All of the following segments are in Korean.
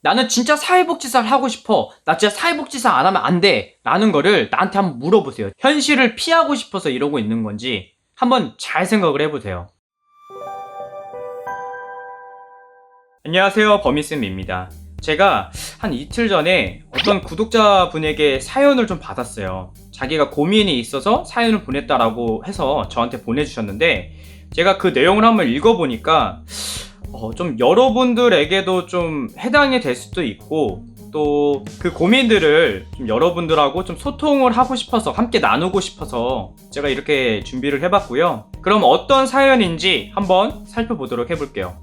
나는 진짜 사회복지사를 하고 싶어. 나 진짜 사회복지사 안 하면 안 돼. 라는 거를 나한테 한번 물어보세요. 현실을 피하고 싶어서 이러고 있는 건지 한번 잘 생각을 해보세요. 안녕하세요, 버미쌤입니다. 제가 한 이틀 전에 어떤 구독자분에게 사연을 좀 받았어요. 자기가 고민이 있어서 사연을 보냈다라고 해서 저한테 보내주셨는데, 제가 그 내용을 한번 읽어보니까 좀 여러분들에게도 좀 해당이 될 수도 있고, 또 그 고민들을 좀 여러분들하고 좀 소통을 하고 싶어서, 함께 나누고 싶어서 제가 이렇게 준비를 해봤고요. 그럼 어떤 사연인지 한번 살펴보도록 해볼게요.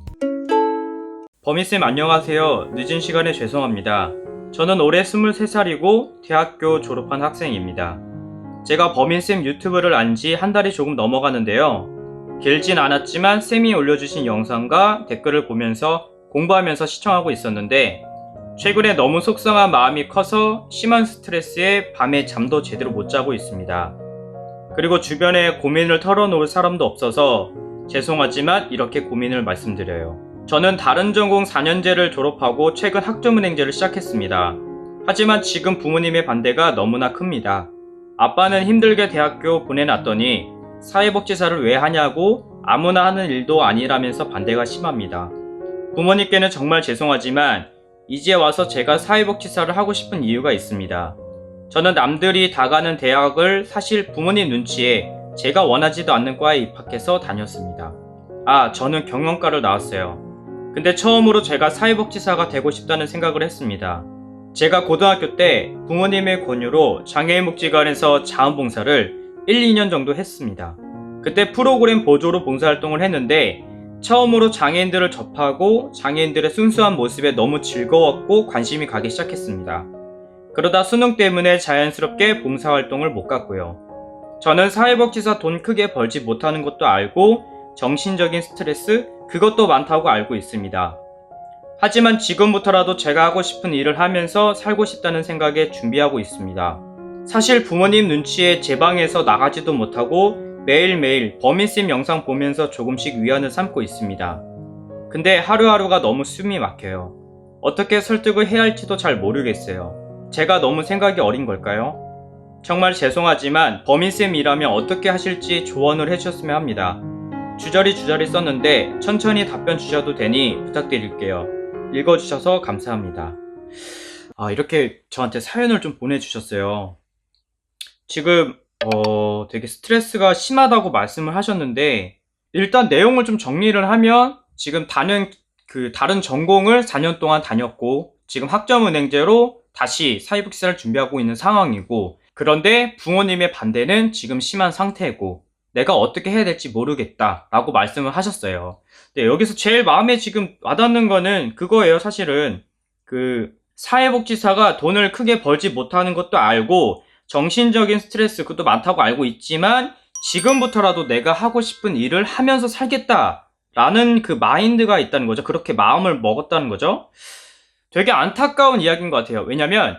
버미쌤 안녕하세요. 늦은 시간에 죄송합니다. 저는 올해 23살이고 대학교 졸업한 학생입니다. 제가 버미쌤 유튜브를 안 지 한 달이 조금 넘어가는데요. 길진 않았지만 쌤이 올려주신 영상과 댓글을 보면서 공부하면서 시청하고 있었는데, 최근에 너무 속상한 마음이 커서 심한 스트레스에 밤에 잠도 제대로 못 자고 있습니다. 그리고 주변에 고민을 털어놓을 사람도 없어서 죄송하지만 이렇게 고민을 말씀드려요. 저는 다른 전공 4년제를 졸업하고 최근 학점은행제를 시작했습니다. 하지만 지금 부모님의 반대가 너무나 큽니다. 아빠는 힘들게 대학교 보내놨더니 사회복지사를 왜 하냐고 아무나 하는 일도 아니라면서 반대가 심합니다. 부모님께는 정말 죄송하지만 이제 와서 제가 사회복지사를 하고 싶은 이유가 있습니다. 저는 남들이 다 가는 대학을 사실 부모님 눈치에 제가 원하지도 않는 과에 입학해서 다녔습니다. 저는 경영과를 나왔어요. 근데 처음으로 제가 사회복지사가 되고 싶다는 생각을 했습니다. 제가 고등학교 때 부모님의 권유로 장애인복지관에서 자원봉사를 1, 2년 정도 했습니다. 그때 프로그램 보조로 봉사활동을 했는데 처음으로 장애인들을 접하고 장애인들의 순수한 모습에 너무 즐거웠고 관심이 가기 시작했습니다. 그러다 수능 때문에 자연스럽게 봉사활동을 못 갔고요. 저는 사회복지사 돈 크게 벌지 못하는 것도 알고 정신적인 스트레스, 그것도 많다고 알고 있습니다. 하지만 지금부터라도 제가 하고 싶은 일을 하면서 살고 싶다는 생각에 준비하고 있습니다. 사실 부모님 눈치에 제 방에서 나가지도 못하고 매일매일 버미쌤 영상 보면서 조금씩 위안을 삼고 있습니다. 근데 하루하루가 너무 숨이 막혀요. 어떻게 설득을 해야 할지도 잘 모르겠어요. 제가 너무 생각이 어린 걸까요? 정말 죄송하지만 버미쌤이라면 어떻게 하실지 조언을 해주셨으면 합니다. 주저리 썼는데 천천히 답변 주셔도 되니 부탁드릴게요. 읽어주셔서 감사합니다. 이렇게 저한테 사연을 좀 보내주셨어요. 지금 되게 스트레스가 심하다고 말씀을 하셨는데, 일단 내용을 좀 정리를 하면 지금 다른 전공을 4년 동안 다녔고 지금 학점은행제로 다시 사회복지사를 준비하고 있는 상황이고, 그런데 부모님의 반대는 지금 심한 상태고 내가 어떻게 해야 될지 모르겠다 라고 말씀을 하셨어요. 근데 여기서 제일 마음에 지금 와닿는 거는 그거예요. 사실은 사회복지사가 돈을 크게 벌지 못하는 것도 알고 정신적인 스트레스 그것도 많다고 알고 있지만 지금부터라도 내가 하고 싶은 일을 하면서 살겠다 라는 그 마인드가 있다는 거죠. 그렇게 마음을 먹었다는 거죠. 되게 안타까운 이야기인 것 같아요. 왜냐면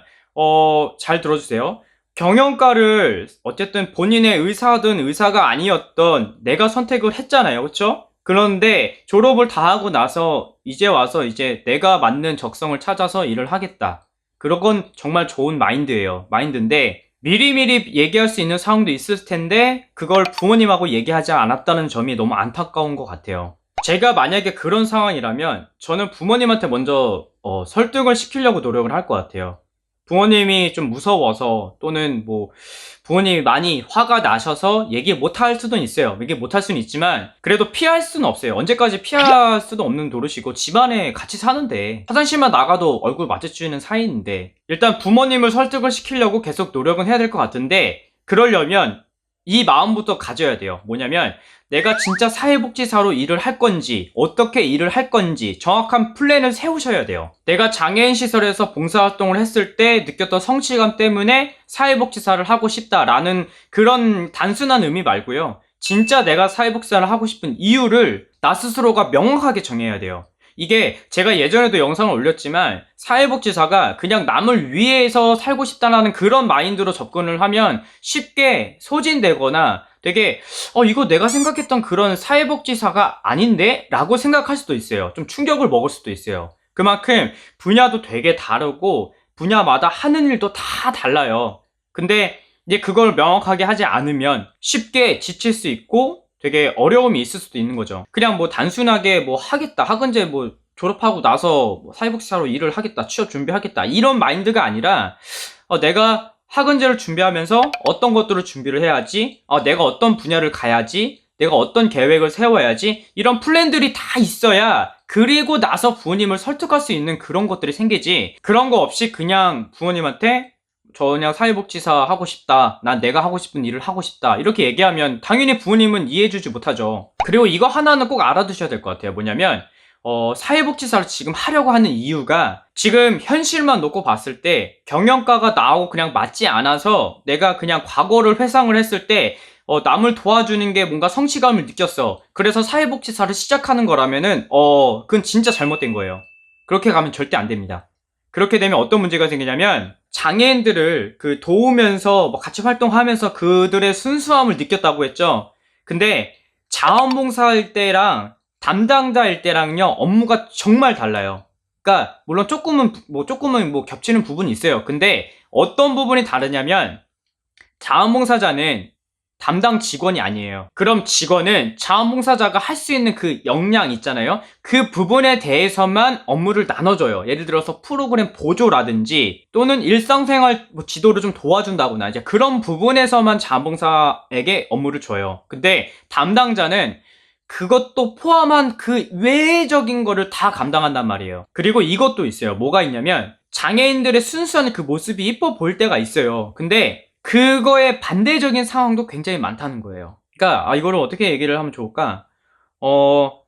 잘 들어주세요. 경영과를 어쨌든 본인의 의사든 의사가 아니었던 내가 선택을 했잖아요. 그쵸? 그런데 졸업을 다 하고 나서 이제 와서 이제 내가 맞는 적성을 찾아서 일을 하겠다. 그런 건 정말 좋은 마인드예요. 마인드인데 미리미리 얘기할 수 있는 상황도 있을 텐데 그걸 부모님하고 얘기하지 않았다는 점이 너무 안타까운 것 같아요. 제가 만약에 그런 상황이라면 저는 부모님한테 먼저 설득을 시키려고 노력을 할 것 같아요. 부모님이 좀 무서워서 또는 부모님이 많이 화가 나셔서 얘기 못할 수도 있어요. 얘기 못할 수는 있지만 그래도 피할 수는 없어요. 언제까지 피할 수도 없는 노릇이고 집안에 같이 사는데 화장실만 나가도 얼굴 마주치는 사이인데 일단 부모님을 설득을 시키려고 계속 노력은 해야 될 것 같은데, 그러려면 이 마음부터 가져야 돼요. 뭐냐면 내가 진짜 사회복지사로 일을 할 건지 어떻게 일을 할 건지 정확한 플랜을 세우셔야 돼요. 내가 장애인 시설에서 봉사활동을 했을 때 느꼈던 성취감 때문에 사회복지사를 하고 싶다라는 그런 단순한 의미 말고요. 진짜 내가 사회복지사를 하고 싶은 이유를 나 스스로가 명확하게 정해야 돼요. 이게 제가 예전에도 영상을 올렸지만 사회복지사가 그냥 남을 위해서 살고 싶다는 그런 마인드로 접근을 하면 쉽게 소진되거나 되게 이거 내가 생각했던 그런 사회복지사가 아닌데? 라고 생각할 수도 있어요. 좀 충격을 먹을 수도 있어요. 그만큼 분야도 되게 다르고 분야마다 하는 일도 다 달라요. 근데 이제 그걸 명확하게 하지 않으면 쉽게 지칠 수 있고 되게 어려움이 있을 수도 있는 거죠. 그냥 뭐 단순하게 뭐 하겠다, 학은제 뭐 졸업하고 나서 뭐 사회복지사로 일을 하겠다, 취업 준비하겠다 이런 마인드가 아니라 내가 학은제를 준비하면서 어떤 것들을 준비를 해야지, 내가 어떤 분야를 가야지, 내가 어떤 계획을 세워야지, 이런 플랜들이 다 있어야 그리고 나서 부모님을 설득할 수 있는 그런 것들이 생기지, 그런 거 없이 그냥 부모님한테 저 그냥 사회복지사 하고 싶다, 난 내가 하고 싶은 일을 하고 싶다 이렇게 얘기하면 당연히 부모님은 이해해주지 못하죠. 그리고 이거 하나는 꼭 알아두셔야 될 것 같아요. 뭐냐면 사회복지사를 지금 하려고 하는 이유가 지금 현실만 놓고 봤을 때 경영과가 나하고 그냥 맞지 않아서 내가 그냥 과거를 회상을 했을 때 남을 도와주는 게 뭔가 성취감을 느꼈어. 그래서 사회복지사를 시작하는 거라면은 그건 진짜 잘못된 거예요. 그렇게 가면 절대 안 됩니다. 그렇게 되면 어떤 문제가 생기냐면 장애인들을 도우면서 뭐 같이 활동하면서 그들의 순수함을 느꼈다고 했죠. 근데 자원봉사할 때랑 담당자일 때랑요 업무가 정말 달라요. 그러니까 물론 조금은 뭐 겹치는 부분이 있어요. 근데 어떤 부분이 다르냐면 자원봉사자는 담당 직원이 아니에요. 그럼 직원은 자원봉사자가 할 수 있는 그 역량 있잖아요. 그 부분에 대해서만 업무를 나눠줘요. 예를 들어서 프로그램 보조라든지 또는 일상생활 지도를 좀 도와준다거나 이제 그런 부분에서만 자원봉사에게 업무를 줘요. 근데 담당자는 그것도 포함한 그 외적인 거를 다 감당한단 말이에요. 그리고 이것도 있어요. 뭐가 있냐면 장애인들의 순수한 그 모습이 이뻐 보일 때가 있어요. 근데 그거에 반대적인 상황도 굉장히 많다는 거예요. 그러니까 이거를 어떻게 얘기를 하면 좋을까?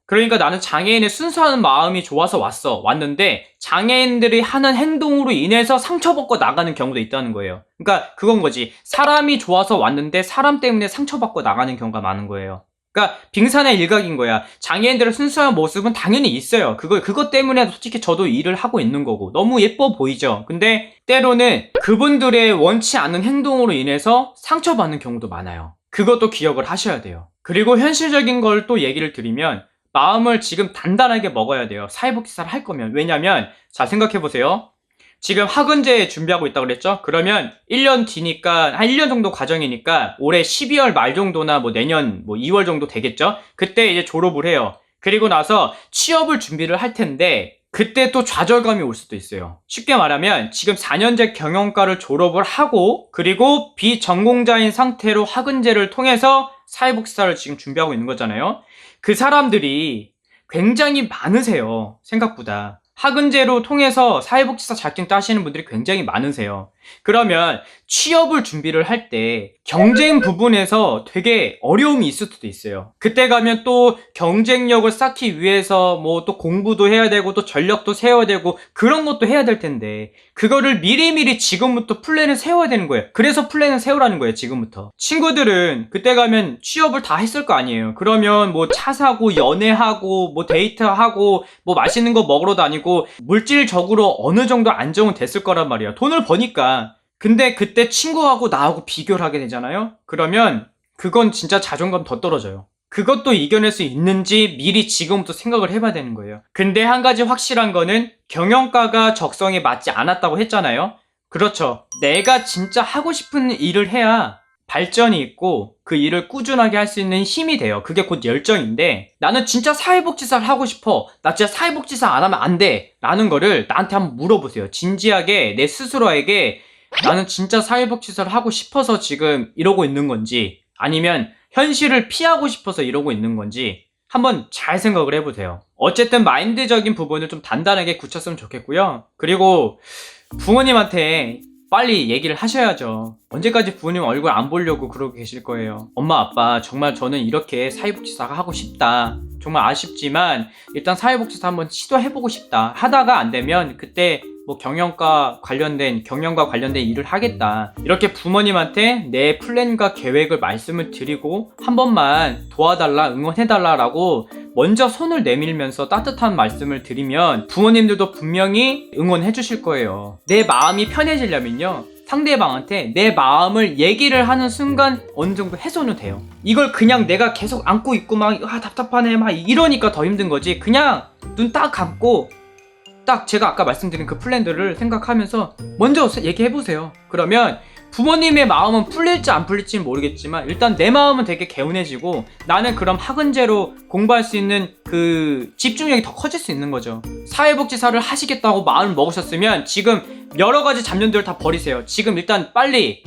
그러니까 나는 장애인의 순수한 마음이 좋아서 왔는데 장애인들이 하는 행동으로 인해서 상처받고 나가는 경우도 있다는 거예요. 그러니까 그건 거지. 사람이 좋아서 왔는데 사람 때문에 상처받고 나가는 경우가 많은 거예요. 그러니까 빙산의 일각인 거야. 장애인들의 순수한 모습은 당연히 있어요. 그것 때문에 솔직히 저도 일을 하고 있는 거고 너무 예뻐 보이죠. 근데 때로는 그분들의 원치 않는 행동으로 인해서 상처받는 경우도 많아요. 그것도 기억을 하셔야 돼요. 그리고 현실적인 걸 또 얘기를 드리면 마음을 지금 단단하게 먹어야 돼요. 사회복지사를 할 거면. 왜냐면 자 생각해보세요. 지금 학은제 준비하고 있다고 그랬죠? 그러면 1년 뒤니까 한 1년 정도 과정이니까 올해 12월 말 정도나 뭐 내년 뭐 2월 정도 되겠죠? 그때 이제 졸업을 해요. 그리고 나서 취업을 준비를 할 텐데 그때 또 좌절감이 올 수도 있어요. 쉽게 말하면 지금 4년제 경영과를 졸업을 하고 그리고 비전공자인 상태로 학은제를 통해서 사회복지사를 지금 준비하고 있는 거잖아요. 그 사람들이 굉장히 많으세요. 생각보다. 학은제로 통해서 사회복지사 자격증 따시는 분들이 굉장히 많으세요. 그러면 취업을 준비를 할 때 경쟁 부분에서 되게 어려움이 있을 수도 있어요. 그때 가면 또 경쟁력을 쌓기 위해서 뭐 또 공부도 해야 되고 또 전력도 세워야 되고 그런 것도 해야 될 텐데 그거를 미리미리 지금부터 플랜을 세워야 되는 거예요. 그래서 플랜을 세우라는 거예요. 지금부터. 친구들은 그때 가면 취업을 다 했을 거 아니에요. 그러면 뭐 차 사고 연애하고 뭐 데이트하고 뭐 맛있는 거 먹으러 다니고 물질적으로 어느 정도 안정은 됐을 거란 말이야. 돈을 버니까. 근데 그때 친구하고 나하고 비교를 하게 되잖아요. 그러면 그건 진짜 자존감 더 떨어져요. 그것도 이겨낼 수 있는지 미리 지금부터 생각을 해봐야 되는 거예요. 근데 한 가지 확실한 거는 경영과가 적성에 맞지 않았다고 했잖아요. 그렇죠. 내가 진짜 하고 싶은 일을 해야 발전이 있고 그 일을 꾸준하게 할 수 있는 힘이 돼요. 그게 곧 열정인데 나는 진짜 사회복지사를 하고 싶어. 나 진짜 사회복지사 안 하면 안 돼. 라는 거를 나한테 한번 물어보세요. 진지하게 내 스스로에게 나는 진짜 사회복지사를 하고 싶어서 지금 이러고 있는 건지 아니면 현실을 피하고 싶어서 이러고 있는 건지 한번 잘 생각을 해보세요. 어쨌든 마인드적인 부분을 좀 단단하게 굳혔으면 좋겠고요. 그리고 부모님한테 빨리 얘기를 하셔야죠. 언제까지 부모님 얼굴 안 보려고 그러고 계실 거예요. 엄마 아빠 정말 저는 이렇게 사회복지사가 하고 싶다. 정말 아쉽지만 일단 사회복지사 한번 시도해보고 싶다. 하다가 안 되면 그때 뭐 경영과 관련된 일을 하겠다. 이렇게 부모님한테 내 플랜과 계획을 말씀을 드리고 한 번만 도와달라, 응원해달라라고 먼저 손을 내밀면서 따뜻한 말씀을 드리면 부모님들도 분명히 응원해 주실 거예요. 내 마음이 편해지려면요. 상대방한테 내 마음을 얘기를 하는 순간 어느 정도 해소는 돼요. 이걸 그냥 내가 계속 안고 있고 막 답답하네 막 이러니까 더 힘든 거지. 그냥 눈 딱 감고 딱 제가 아까 말씀드린 그 플랜들을 생각하면서 먼저 얘기해보세요. 그러면 부모님의 마음은 풀릴지 안 풀릴지는 모르겠지만 일단 내 마음은 되게 개운해지고 나는 그럼 학은제로 공부할 수 있는 그 집중력이 더 커질 수 있는 거죠. 사회복지사를 하시겠다고 마음을 먹으셨으면 지금 여러 가지 잡념들을 다 버리세요. 지금 일단 빨리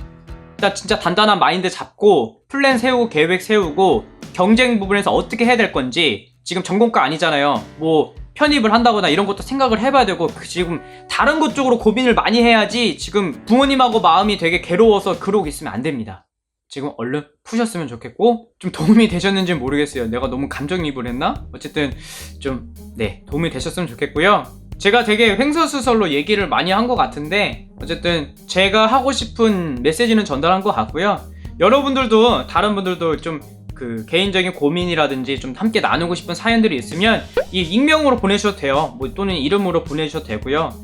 일단 진짜 단단한 마인드 잡고 플랜 세우고 계획 세우고 경쟁 부분에서 어떻게 해야 될 건지, 지금 전공과 아니잖아요. 뭐 편입을 한다거나 이런 것도 생각을 해봐야 되고, 지금 다른 것 쪽으로 고민을 많이 해야지 지금 부모님하고 마음이 되게 괴로워서 그러고 있으면 안 됩니다. 지금 얼른 푸셨으면 좋겠고, 좀 도움이 되셨는지 모르겠어요. 내가 너무 감정이입을 했나? 어쨌든 좀 도움이 되셨으면 좋겠고요. 제가 되게 횡설수설로 얘기를 많이 한 것 같은데 어쨌든 제가 하고 싶은 메시지는 전달한 것 같고요. 여러분들도 다른 분들도 좀 그 개인적인 고민이라든지 좀 함께 나누고 싶은 사연들이 있으면 이 익명으로 보내셔도 돼요. 뭐 또는 이름으로 보내셔도 되고요.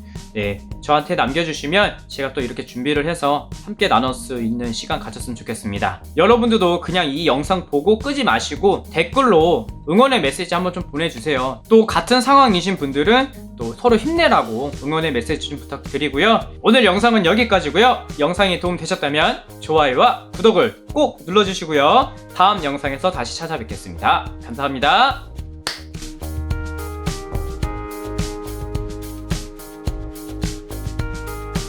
저한테 남겨주시면 제가 또 이렇게 준비를 해서 함께 나눌 수 있는 시간 가졌으면 좋겠습니다. 여러분들도 그냥 이 영상 보고 끄지 마시고 댓글로 응원의 메시지 한번 좀 보내주세요. 또 같은 상황이신 분들은 또 서로 힘내라고 응원의 메시지 좀 부탁드리고요. 오늘 영상은 여기까지고요. 영상이 도움 되셨다면 좋아요와 구독을 꼭 눌러주시고요. 다음 영상에서 다시 찾아뵙겠습니다. 감사합니다.